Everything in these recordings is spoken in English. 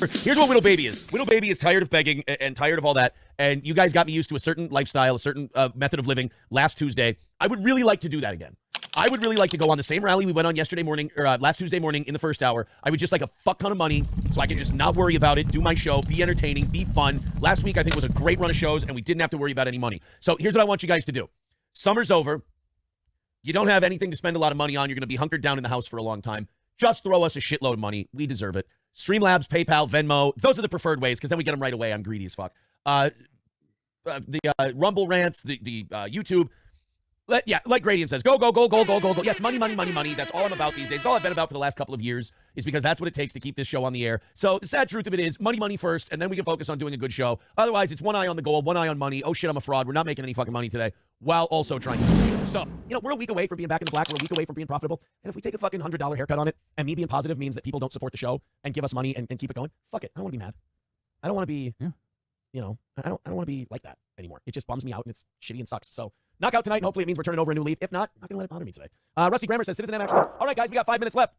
Here's what Widow Baby is. Widow Baby is tired of begging and tired of all that. And you guys got me used to a certain lifestyle, a certain method of living last Tuesday. I would really like to do that again. I would really like to go on the same rally we went on yesterday morning, or last Tuesday morning in the first hour. I would just like a fuck ton of money so I can just not worry about it, do my show, be entertaining, be fun. Last week, I think, was a great run of shows, and we didn't have to worry about any money. So here's what I want you guys to do. Summer's over. You don't have anything to spend a lot of money on. You're going to be hunkered down in the house for a long time. Just throw us a shitload of money. We deserve it. Streamlabs, PayPal, Venmo. Those are the preferred ways because then we get them right away. I'm greedy as fuck. The Rumble rants, the YouTube. Like Gradian says, go. Yes, money. That's all I'm about these days. It's all I've been about for the last couple of years is because that's what it takes to keep this show on the air. So the sad truth of it is money first, and then we can focus on doing a good show. Otherwise, it's one eye on the goal, one eye on money. Oh, shit, I'm a fraud. We're not making any fucking money today while also trying to do the show. So, we're a week away from being back in the black. We're a week away from being profitable. And if we take a fucking $100 haircut on it and me being positive means that people don't support the show and give us money and keep it going, fuck it. I don't want to be mad. I don't want to be, I don't want to be like that anymore. It just bums me out and it's shitty and sucks. So, knockout tonight, and hopefully it means we're turning over a new leaf. If not, I'm not going to let it bother me today. Rusty Grammar says, Citizen M actually. All right, guys, we got 5 minutes left.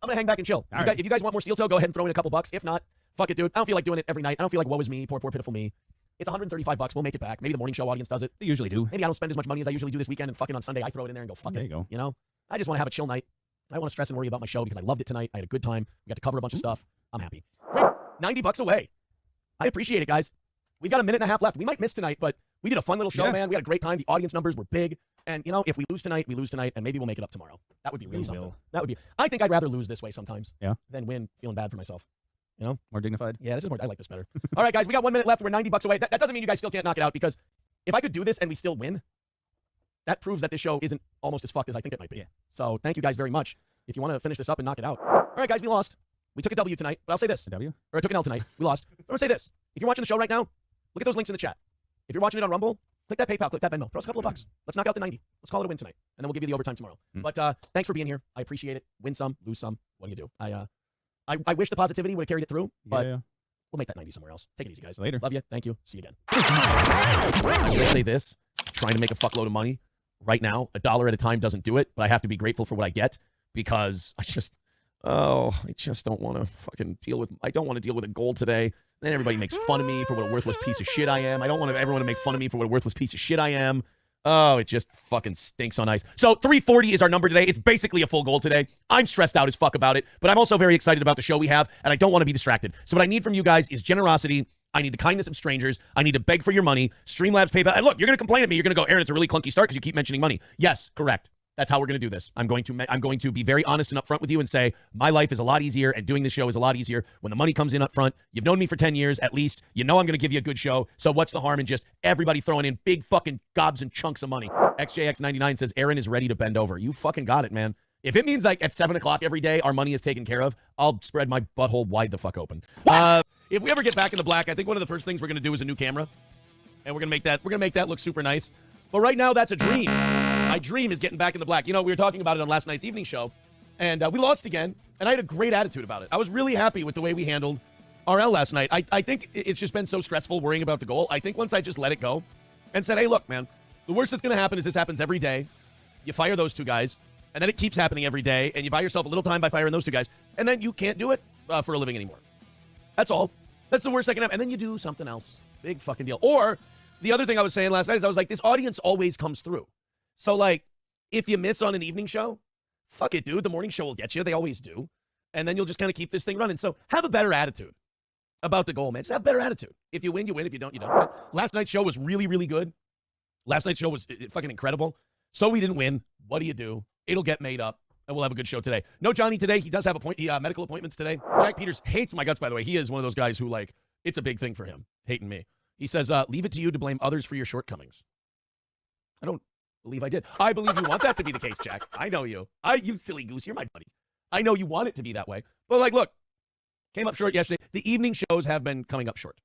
I'm going to hang back and chill. If you guys want more steel toe, go ahead and throw in a couple bucks. If not, fuck it, dude. I don't feel like doing it every night. I don't feel like woe is me, poor pitiful me. It's $135. We'll make it back. Maybe the morning show audience does it. They usually do. Maybe I don't spend as much money as I usually do this weekend, and fucking on Sunday I throw it in there and go, fuck there it. You go. I just want to have a chill night. I don't want to stress and worry about my show because I loved it tonight. I had a good time. We got to cover a bunch of stuff. I'm happy. Great. $90 away. I appreciate it, guys. We've got a minute and a half left. We might miss tonight, but we did a fun little show, man. We had a great time. The audience numbers were big. And, if we lose tonight, we lose tonight, and maybe we'll make it up tomorrow. That would be really something. That would be. I think I'd rather lose this way sometimes than win feeling bad for myself. More dignified? Yeah, this is more. I like this better. All right, guys, we got 1 minute left. We're $90 away. That doesn't mean you guys still can't knock it out because if I could do this and we still win, that proves that this show isn't almost as fucked as I think it might be. Yeah. So thank you guys very much. If you want to finish this up and knock it out. All right, guys, we lost. We took a W tonight, but I'll say this. A W? Or I took an L tonight. We lost. I'm going to say this. If you're watching the show right now, look at those links in the chat. If you're watching it on Rumble, click that PayPal, click that Venmo. Throw us a couple of bucks. Let's knock out the 90. Let's call it a win tonight. And then we'll give you the overtime tomorrow. But thanks for being here. I appreciate it. Win some, lose some. What do you do? I wish the positivity would have carried it through, but we'll make that 90 somewhere else. Take it easy, guys. Later. Love you. Thank you. See you again. I'm going to say this. Trying to make a fuckload of money right now, $1 at a time doesn't do it, but I have to be grateful for what I get because I just don't want to fucking I don't want to deal with a goal today. Then everybody makes fun of me for what a worthless piece of shit I am. I don't want everyone to make fun of me for what a worthless piece of shit I am. Oh, it just fucking stinks on ice. So 340 is our number today. It's basically a full goal today. I'm stressed out as fuck about it, but I'm also very excited about the show we have, and I don't want to be distracted. So what I need from you guys is generosity. I need the kindness of strangers. I need to beg for your money. Streamlabs, PayPal. And look, you're going to complain at me. You're going to go, Aaron, it's a really clunky start because you keep mentioning money. Yes, correct. That's how we're going to do this. I'm going to be very honest and upfront with you and say my life is a lot easier and doing this show is a lot easier when the money comes in up front. You've known me for 10 years at least. You know I'm going to give you a good show. So what's the harm in just everybody throwing in big fucking gobs and chunks of money? XJX99 says Aaron is ready to bend over. You fucking got it, man. If it means like at 7 o'clock every day our money is taken care of, I'll spread my butthole wide the fuck open. If we ever get back in the black, I think one of the first things we're going to do is a new camera. And we're going to make that look super nice. But right now, that's a dream. My dream is getting back in the black. We were talking about it on last night's evening show, and we lost again, and I had a great attitude about it. I was really happy with the way we handled RL last night. I think it's just been so stressful worrying about the goal. I think once I just let it go and said, hey, look, man, the worst that's going to happen is this happens every day. You fire those two guys, and then it keeps happening every day, and you buy yourself a little time by firing those two guys, and then you can't do it for a living anymore. That's all. That's the worst that can happen. And then you do something else. Big fucking deal. Or the other thing I was saying last night is I was like, this audience always comes through. So, like, if you miss on an evening show, fuck it, dude. The morning show will get you. They always do. And then you'll just kind of keep this thing running. So have a better attitude about the goal, man. Just have a better attitude. If you win, you win. If you don't, you don't. Last night's show was really, really good. Last night's show was fucking incredible. So we didn't win. What do? It'll get made up. And we'll have a good show today. No Johnny today. He does have medical appointments today. Jack Peters hates my guts, by the way. He is one of those guys who, like, it's a big thing for him, hating me. He says, leave it to you to blame others for your shortcomings. I don't believe I did. I believe you want that to be the case, Jack. I know you. You silly goose. You're my buddy. I know you want it to be that way. But, like, look, came up short yesterday. The evening shows have been coming up short.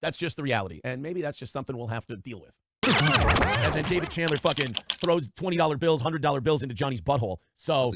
That's just the reality. And maybe that's just something we'll have to deal with. As in David Chandler fucking throws $20 bills, $100 bills into Johnny's butthole. So,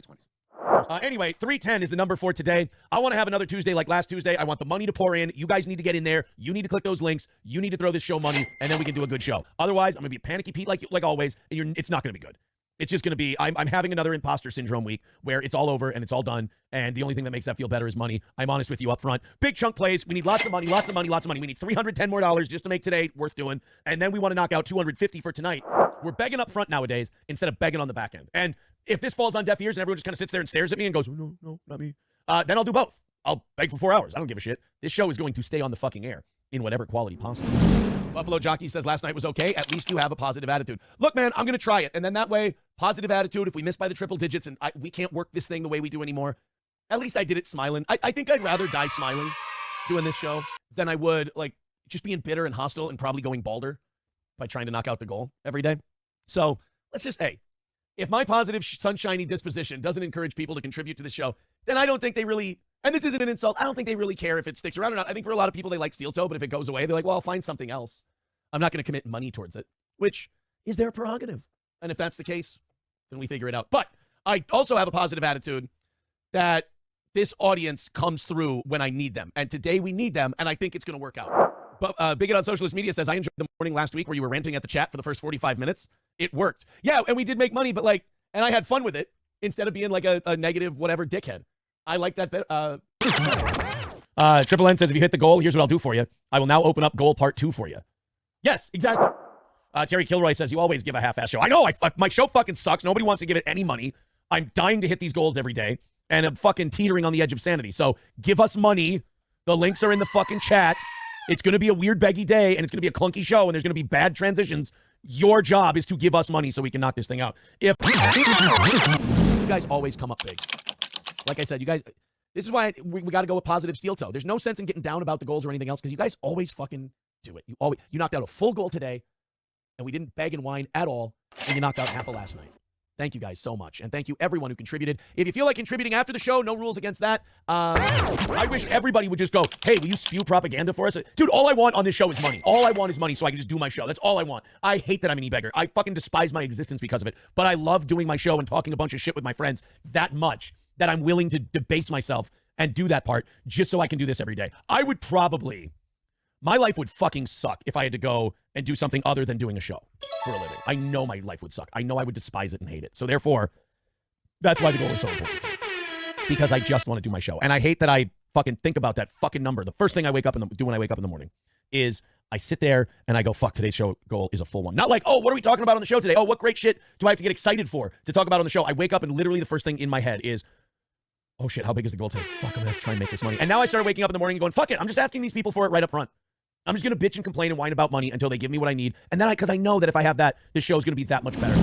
anyway, 310 is the number for today. I want to have another Tuesday like last Tuesday. I want the money to pour in. You guys need to get in there. You need to click those links. You need to throw this show money, and then we can do a good show. Otherwise, I'm going to be a panicky Pete like always, and it's not going to be good. It's just going to be, I'm having another imposter syndrome week where it's all over and it's all done. And the only thing that makes that feel better is money. I'm honest with you up front. Big chunk plays. We need lots of money, lots of money, lots of money. We need $310 more just to make today worth doing. And then we want to knock out $250 for tonight. We're begging up front nowadays instead of begging on the back end. And if this falls on deaf ears and everyone just kind of sits there and stares at me and goes, oh, no, not me, then I'll do both. I'll beg for 4 hours. I don't give a shit. This show is going to stay on the fucking air in whatever quality possible. Buffalo Jockey says last night was okay. At least you have a positive attitude. Look, man, I'm going to try it. And then that way, positive attitude, if we miss by the triple digits and we can't work this thing the way we do anymore, at least I did it smiling. I think I'd rather die smiling doing this show than I would, like, just being bitter and hostile and probably going balder by trying to knock out the goal every day. So let's just, hey, if my positive, sunshiny disposition doesn't encourage people to contribute to the show, then I don't think they really, and this isn't an insult, I don't think they really care if it sticks around or not. I think for a lot of people, they like Steel Toe, but if it goes away, they're like, well, I'll find something else. I'm not going to commit money towards it, which is their prerogative. And if that's the case, then we figure it out. But I also have a positive attitude that this audience comes through when I need them. And today we need them, and I think it's going to work out. But Bigot on Socialist Media says, I enjoyed the morning last week where you were ranting at the chat for the first 45 minutes. It worked. Yeah, and we did make money, but like, and I had fun with it instead of being like a negative whatever dickhead. I like that bit. Triple N says, if you hit the goal, here's what I'll do for you. I will now open up goal part 2 for you. Yes, exactly. Terry Kilroy says, you always give a half-ass show. I know, my show fucking sucks. Nobody wants to give it any money. I'm dying to hit these goals every day, and I'm fucking teetering on the edge of sanity. So give us money. The links are in the fucking chat. It's going to be a weird, beggy day, and it's going to be a clunky show, and there's going to be bad transitions. Your job is to give us money so we can knock this thing out. If you guys always come up big. Like I said, you guys, this is why we got to go with positive Steel Toe. There's no sense in getting down about the goals or anything else because you guys always fucking do it. You knocked out a full goal today, and we didn't beg and whine at all, and you knocked out half of last night. Thank you guys so much, and thank you everyone who contributed. If you feel like contributing after the show, no rules against that. I wish everybody would just go, hey, will you spew propaganda for us? Dude, all I want on this show is money. All I want is money so I can just do my show. That's all I want. I hate that I'm an e-beggar. I fucking despise my existence because of it, but I love doing my show and talking a bunch of shit with my friends that much that I'm willing to debase myself and do that part just so I can do this every day. I would probably, my life would fucking suck if I had to go and do something other than doing a show for a living. I know my life would suck. I know I would despise it and hate it. So therefore, that's why the goal is so important to me. Because I just want to do my show. And I hate that I fucking think about that fucking number. The first thing I do when I wake up in the morning is I sit there and I go, fuck, today's show goal is a full one. Not like, oh, what are we talking about on the show today? Oh, what great shit do I have to get excited for to talk about on the show? I wake up and literally the first thing in my head is, oh shit, how big is the goal today? Fuck, I'm gonna have to try and make this money. And now I started waking up in the morning and going, fuck it, I'm just asking these people for it right up front. I'm just gonna bitch and complain and whine about money until they give me what I need. And then because I know that if I have that, this show is gonna be that much better.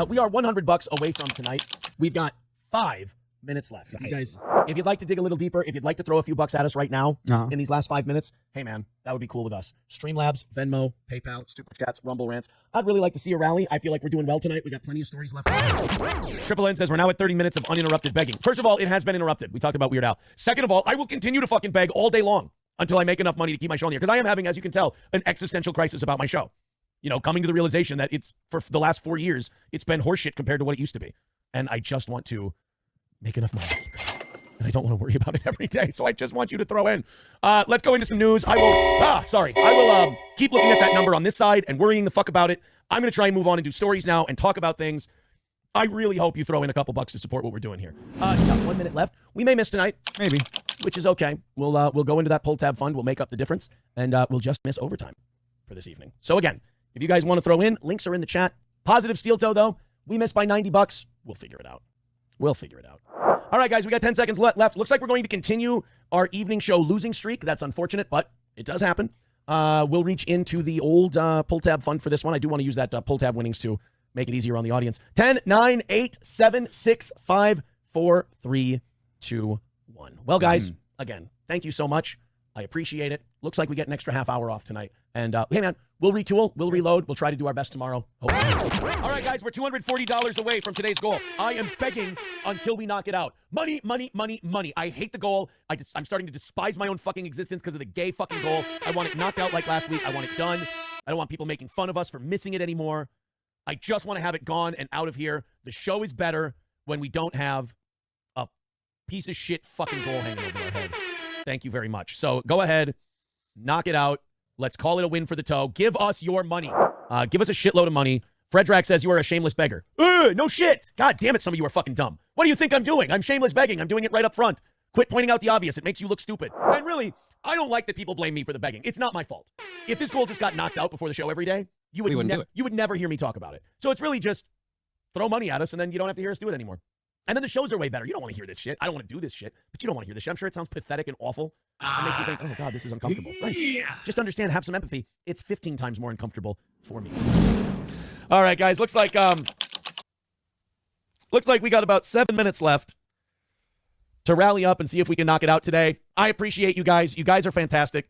We are $100 away from tonight. We've got 5 minutes left. If you'd like to dig a little deeper, if you'd like to throw a few bucks at us right now in these last 5 minutes, hey man, that would be cool with us. Streamlabs, Venmo, PayPal, Super Chats, Rumble Rants. I'd really like to see a rally. I feel like we're doing well tonight. We got plenty of stories left. Triple N says we're now at 30 minutes of uninterrupted begging. First of all, it has been interrupted. We talked about Weird Al. Second of all, I will continue to fucking beg all day long until I make enough money to keep my show on the air. Because I am having, as you can tell, an existential crisis about my show. You know, coming to the realization that it's, for the last 4 years, it's been horseshit compared to what it used to be. And I just want to make enough money to keep going. And I don't want to worry about it every day, so I just want you to throw in. Let's go into some news. I will keep looking at that number on this side and worrying the fuck about it. I'm going to try and move on and do stories now and talk about things. I really hope you throw in a couple bucks to support what we're doing here. Got 1 minute left. We may miss tonight. Maybe. Which is okay. We'll go into that pull tab fund. We'll make up the difference, and we'll just miss overtime for this evening. So again, if you guys want to throw in, links are in the chat. Positive Steel Toe, though. We missed by $90. We'll figure it out. We'll figure it out. All right, guys, we got 10 seconds left. Looks like we're going to continue our evening show losing streak. That's unfortunate, but it does happen. We'll reach into the old pull tab fund for this one. I do want to use that pull tab winnings to make it easier on the audience. 10, 9, 8, 7, 6, 5, 4, 3, 2, 1. Well, guys, again, thank you so much. I appreciate it. Looks like we get an extra half hour off tonight. And hey, man, we'll retool. We'll reload. We'll try to do our best tomorrow. Hopefully. All right, guys, we're $240 away from today's goal. I am begging until we knock it out. Money, money, money, money. I hate the goal. I'm starting to despise my own fucking existence because of the gay fucking goal. I want it knocked out like last week. I want it done. I don't want people making fun of us for missing it anymore. I just want to have it gone and out of here. The show is better when we don't have a piece of shit fucking goal hanging over our head. Thank you very much. So go ahead, knock it out. Let's call it a win for the toe. Give us your money. Give us a shitload of money Fredrak says you are a shameless beggar. No shit. God damn it, some of you are fucking dumb. What do you think I'm doing? I'm shameless begging. I'm doing it right up front. Quit pointing out the obvious. It makes you look stupid. And really, I don't like that people blame me for the begging. It's not my fault. If this goal just got knocked out before the show every day, you would never hear me talk about it. So it's really just throw money at us, and then you don't have to hear us do it anymore. And then the shows are way better. You don't want to hear this shit. I don't want to do this shit, but you don't want to hear this shit. I'm sure it sounds pathetic and awful. It makes you think, oh, God, this is uncomfortable. Right. Just understand, have some empathy. It's 15 times more uncomfortable for me. All right, guys. Looks like we got about 7 minutes left to rally up and see if we can knock it out today. I appreciate you guys. You guys are fantastic.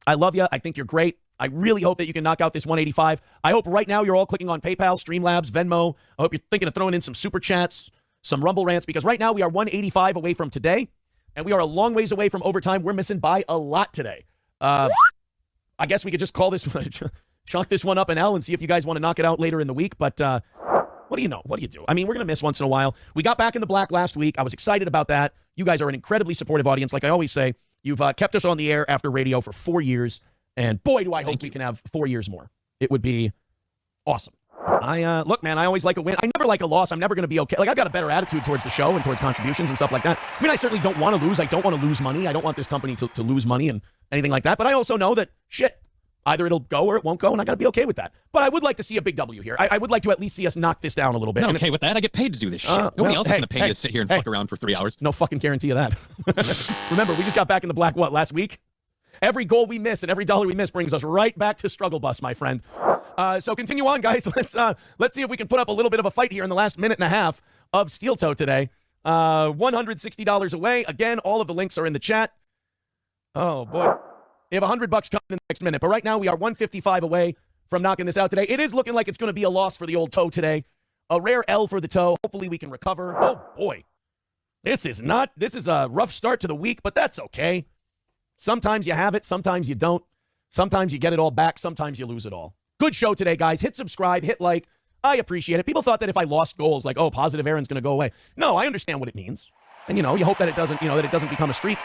I love you. I think you're great. I really hope that you can knock out this 185. I hope right now you're all clicking on PayPal, Streamlabs, Venmo. I hope you're thinking of throwing in some super chats, some Rumble rants, because right now we are 185 away from today, and we are a long ways away from overtime. We're missing by a lot today. I guess we could just call this, chalk this one up an L and see if you guys want to knock it out later in the week. But what do you know? What do you do? I mean, we're going to miss once in a while. We got back in the black last week. I was excited about that. You guys are an incredibly supportive audience. Like I always say, you've kept us on the air after radio for 4 years. And boy, do I hope we can have 4 years more. It would be awesome. Look, man, I always like a win. I never like a loss. I'm never going to be okay. Like, I've got a better attitude towards the show and towards contributions and stuff like that. I mean, I certainly don't want to lose. I don't want to lose money. I don't want this company to lose money and anything like that. But I also know that, shit, either it'll go or it won't go, and I got to be okay with that. But I would like to see a big W here. I would like to at least see us knock this down a little bit. I'm okay with that. I get paid to do this shit. Nobody else is going to pay me to sit here and fuck around for 3 hours. No fucking guarantee of that. Remember, we just got back in the black, last week? Every goal we miss and every dollar we miss brings us right back to struggle bus, my friend. So continue on, guys. Let's see if we can put up a little bit of a fight here in the last minute and a half of Steel Toe today. $160 away. Again, all of the links are in the chat. Oh, boy. We have $100 coming in the next minute. But right now, we are 155 away from knocking this out today. It is looking like it's going to be a loss for the old Toe today. A rare L for the Toe. Hopefully, we can recover. Oh, boy. This is a rough start to the week, but that's okay. Sometimes you have it, sometimes you don't. Sometimes you get it all back, sometimes you lose it all. Good show today, guys. Hit subscribe, hit like. I appreciate it. People thought that if I lost goals, like, oh, positive Aaron's going to go away. No, I understand what it means. And, you hope that it doesn't become a streak.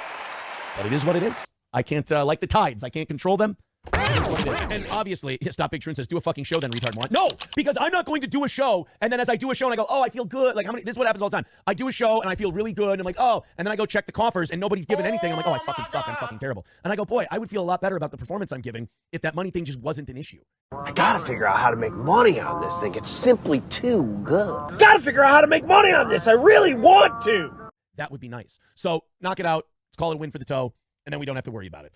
But it is what it is. I can't, like the tides, I can't control them. That's what it is. And obviously, Stop Big Trune says, do a fucking show then, retard moron. No, because I'm not going to do a show, and then as I do a show and I go, oh, I feel good. Like, this is what happens all the time. I do a show and I feel really good, and I'm like, oh, and then I go check the coffers and nobody's giving anything. I'm like, oh, I fucking suck. I'm fucking terrible. And I go, boy, I would feel a lot better about the performance I'm giving if that money thing just wasn't an issue. I gotta figure out how to make money on this thing. It's simply too good. Gotta figure out how to make money on this. I really want to. That would be nice. So knock it out. Let's call it a win for the Toe. And then we don't have to worry about it.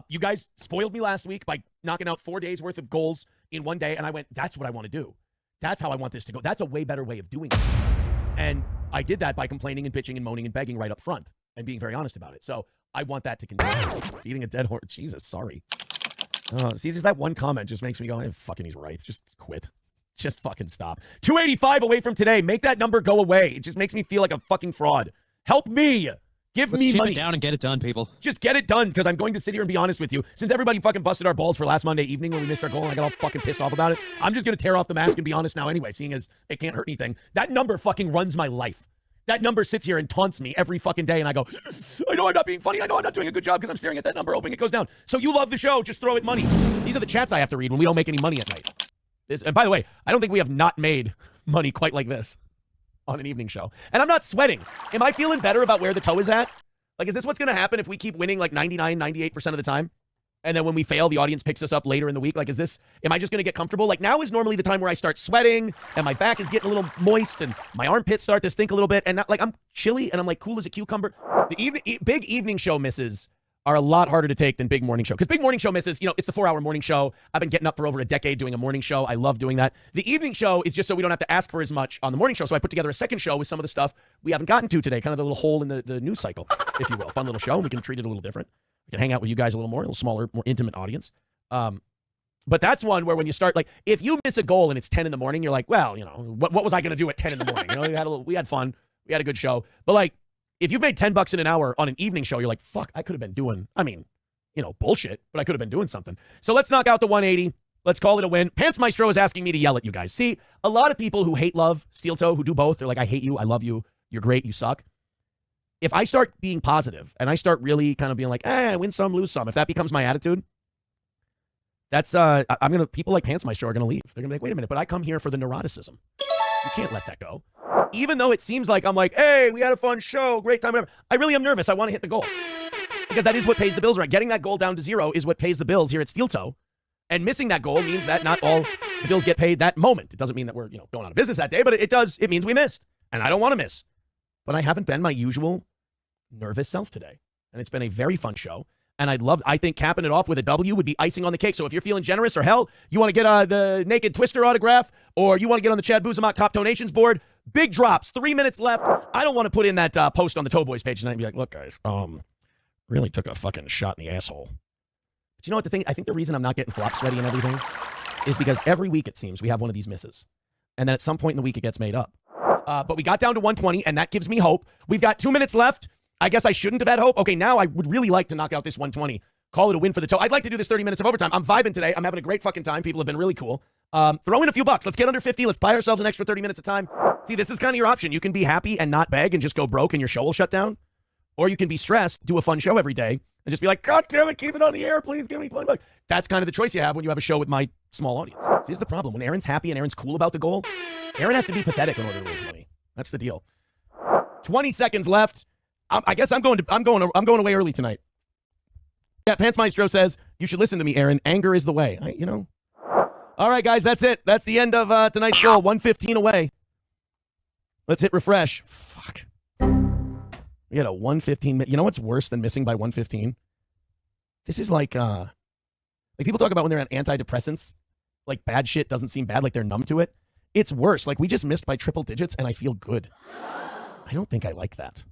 You guys spoiled me last week by knocking out 4 days worth of goals in one day. And I went, that's what I want to do. That's how I want this to go. That's a way better way of doing it. And I did that by complaining and bitching and moaning and begging right up front and being very honest about it. So I want that to continue. Beating a dead horse. Jesus, sorry. See, just that one comment just makes me go, fucking, he's right. Just quit. Just fucking stop. 285 away from today. Make that number go away. It just makes me feel like a fucking fraud. Help me. Let's me keep money. It down and get it done, people. Just get it done, because I'm going to sit here and be honest with you. Since everybody fucking busted our balls for last Monday evening when we missed our goal and I got all fucking pissed off about it, I'm just going to tear off the mask and be honest now anyway, seeing as it can't hurt anything. That number fucking runs my life. That number sits here and taunts me every fucking day, and I go, I know I'm not being funny. I know I'm not doing a good job because I'm staring at that number hoping it goes down. So you love the show. Just throw it money. These are the chats I have to read when we don't make any money at night. And by the way, I don't think we have not made money quite like this on an evening show. And I'm not sweating. Am I feeling better about where the Toe is at? Like, is this what's going to happen if we keep winning like 99, 98% of the time? And then when we fail, the audience picks us up later in the week? Like, am I just going to get comfortable? Like, now is normally the time where I start sweating and my back is getting a little moist and my armpits start to stink a little bit. And not, like, I'm chilly and I'm like cool as a cucumber. The big evening show misses are a lot harder to take than big morning show. Because big morning show misses, it's the 4-hour morning show. I've been getting up for over a decade doing a morning show. I love doing that. The evening show is just so we don't have to ask for as much on the morning show. So I put together a second show with some of the stuff we haven't gotten to today. Kind of the little hole in the news cycle, if you will. Fun little show, and we can treat it a little different. We can hang out with you guys a little smaller, more intimate audience. But that's one where when you start, like, if you miss a goal and it's 10 in the morning, you're like, well, what was I going to do at 10 in the morning? We had fun. We had a good show. But, like, if you've made $10 in an hour on an evening show, you're like, fuck, I could have been doing, bullshit, but I could have been doing something. So let's knock out the 180. Let's call it a win. Pants Maestro is asking me to yell at you guys. See, a lot of people who hate love Steel Toe, who do both, they're like, I hate you, I love you, you're great, you suck. If I start being positive and I start really kind of being like, win some, lose some, if that becomes my attitude, That's people like Pants Maestro are gonna leave. They're gonna be like, wait a minute, but I come here for the neuroticism. You can't let that go. Even though it seems like I'm like, hey, we had a fun show, great time, whatever. I really am nervous. I want to hit the goal. Because that is what pays the bills, right? Getting that goal down to 0 is what pays the bills here at Steel Toe. And missing that goal means that not all the bills get paid that moment. It doesn't mean that we're, going out of business that day, but it means we missed. And I don't want to miss. But I haven't been my usual nervous self today. And it's been a very fun show. And I think capping it off with a W would be icing on the cake. So if you're feeling generous or hell, you want to get the Naked Twister autograph, or you want to get on the Chad Buzamak Top Donations board, big drops, 3 minutes left. I don't want to put in that post on the Toe Boys page tonight and be like, look, guys, really took a fucking shot in the asshole. But you know what I think the reason I'm not getting flop sweaty and everything is because every week it seems we have one of these misses. And then at some point in the week it gets made up. But we got down to 120, and that gives me hope. We've got 2 minutes left. I guess I shouldn't have had hope. Okay, now I would really like to knock out this 120. Call it a win for the Toe. I'd like to do this 30 minutes of overtime. I'm vibing today. I'm having a great fucking time. People have been really cool. Throw in a few bucks. Let's get under 50. Let's buy ourselves an extra 30 minutes of time. See, this is kind of your option. You can be happy and not beg and just go broke and your show will shut down. Or you can be stressed, do a fun show every day, and just be like, God damn it, keep it on the air, please give me $20. That's kind of the choice you have when you have a show with my small audience. See, here's the problem. When Aaron's happy and Aaron's cool about the goal, Aaron has to be pathetic in order to raise money. That's the deal. 20 seconds left. I guess I'm going away early tonight. Yeah, Pants Maestro says, you should listen to me, Aaron. Anger is the way. All right, guys, that's it. That's the end of tonight's goal. 115 away. Let's hit refresh. Fuck. We had a 115. You know what's worse than missing by 115? This is like people talk about when they're on antidepressants, like bad shit doesn't seem bad, like they're numb to it. It's worse. Like we just missed by triple digits and I feel good. I don't think I like that.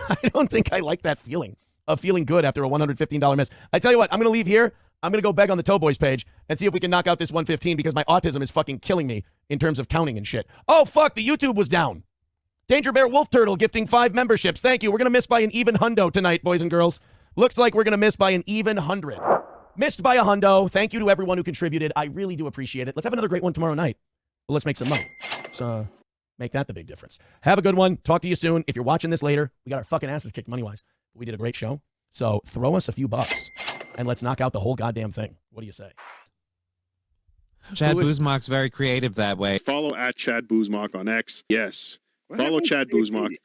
I don't think I like that feeling of feeling good after a $115 miss. I tell you what, I'm going to leave here. I'm going to go beg on the Toe Boys page and see if we can knock out this 115 because my autism is fucking killing me in terms of counting and shit. Oh, fuck, the YouTube was down. Danger Bear Wolf Turtle gifting 5 memberships. Thank you. We're going to miss by an even hundo tonight, boys and girls. Looks like we're going to miss by an even 100. Missed by a hundo. Thank you to everyone who contributed. I really do appreciate it. Let's have another great one tomorrow night. Well, let's make some money. Let's make that the big difference. Have a good one. Talk to you soon. If you're watching this later, we got our fucking asses kicked money-wise. We did a great show. So throw us a few bucks and let's knock out the whole goddamn thing. What do you say? Chad Buzamak's very creative that way. Follow at Chad Buzamak on X. Yes. Follow Chad Buzamak.